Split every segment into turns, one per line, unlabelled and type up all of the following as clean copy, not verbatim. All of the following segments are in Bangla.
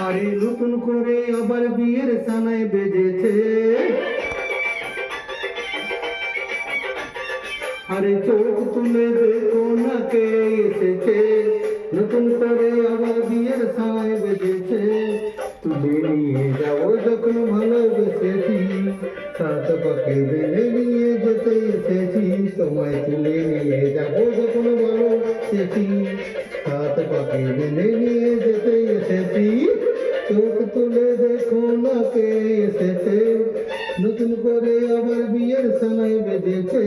আরে নতুন করে আবার বিয়ের সানাই বেজেছে, আরে চোখ তুলে দেখো না কে এসেছে, নতুন করে আবার বিয়ের সানাই বেজেছে। তুলে নিয়ে যাও যখন ভালোবেসেছি, সাত পাকে বেঁধে নিয়ে যেতে এসেছি। তোমায় তুলে নিয়ে যাবো যখন ভালোবেসেছি, সাত পাকে বেঁধে নিয়ে যেতে এসেছি। চোখ তুলে দেখো না কে এসেছে, নতুন করে আবার বিয়ের সানাই বেজেছে।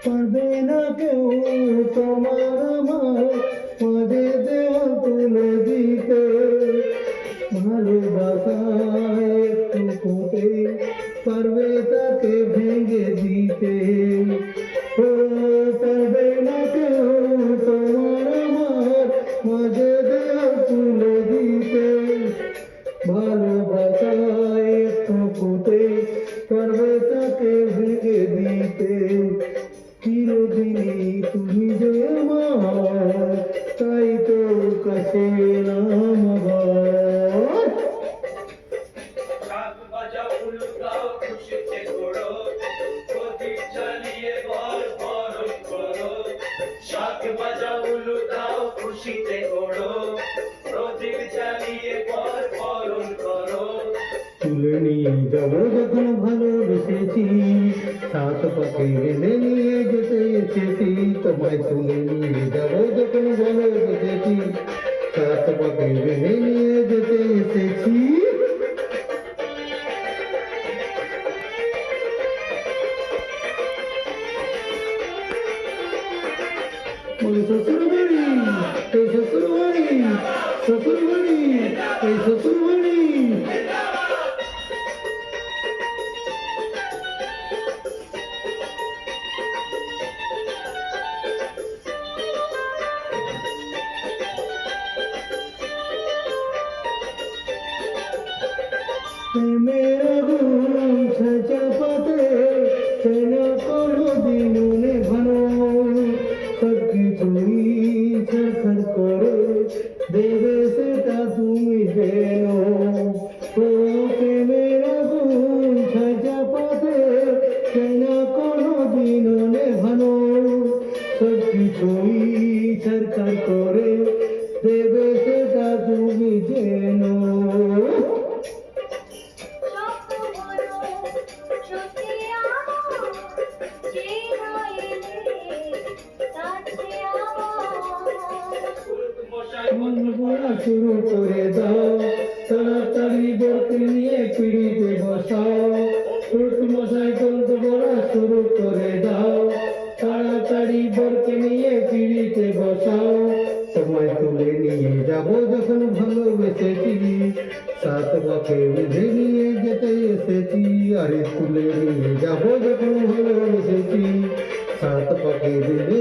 পারবে না কেউ তোমার আমার মাঝে দেওয়াল তুলে দিতে, ভালোবাসায় একটু ফোটে পারবে তাকে ভেঙে দিতে। ও পারবে না কেউ তোমার আমার মাঝে দেওয়াল তুলে দিতে, ভালোবাসায় একটু ফোটে পারবে তাকে ভেঙে দিতে। চিরদিনই তুমি যে আমার, তাই তো কাছে নাম আমার।
শাক বাজাও উলুদাও খুশিতে করো, প্রদীপ জ্বালিয়ে বল বরণ করো। শাক বাজাও উলুদাও খুশিতে করো, প্রদীপ জ্বালিয়ে বল বরণ করো।
তুলে নিয়ে যাবো যখন ভালোবেসেছি, সাত পাকে বেঁধে নিয়ে যেতে এসেছি। তোমায় তুলে নিয়ে যাবো যখন ভালোবেসেছি, সাত পাকে বেঁধে নিয়ে যেতে এসেছি। ওই শ্বশুর বাড়ি, এই শ্বশুর বাড়ি, শ্বশুর বাড়ি, এই শ্বশুর বাড়ি। মেরা গুণ সাজা পাতে চেনা কোনো দিন নে ভানো, সব কিছুই ছাড়খাড় করে দেবে সেটা তুমি যেন। ও মেরা গুণ সাজা পাতে চেনা কোনো দিন নে ভানো, সব কিছুই ছাড়খাড় করে দেবে সেটা তুমি যেন। বলা শুরু করে দাও, তাড়াতাড়ি বরকে নিয়ে পিড়িতে বসাও। ছোট মশাই গল্প বলা শুরু করে দাও, তাড়াতাড়ি বরকে নিয়ে পিড়িতে বসাও। তোমায় তুলে নিয়ে যাবো যখন ভালোবেসেছি, সাত পাকে বেঁধে নিয়ে যেতে এসেছি। আরে তুলে নিয়ে যাবো যখন ভালোবেসেছি, সাত পাকে বেঁধে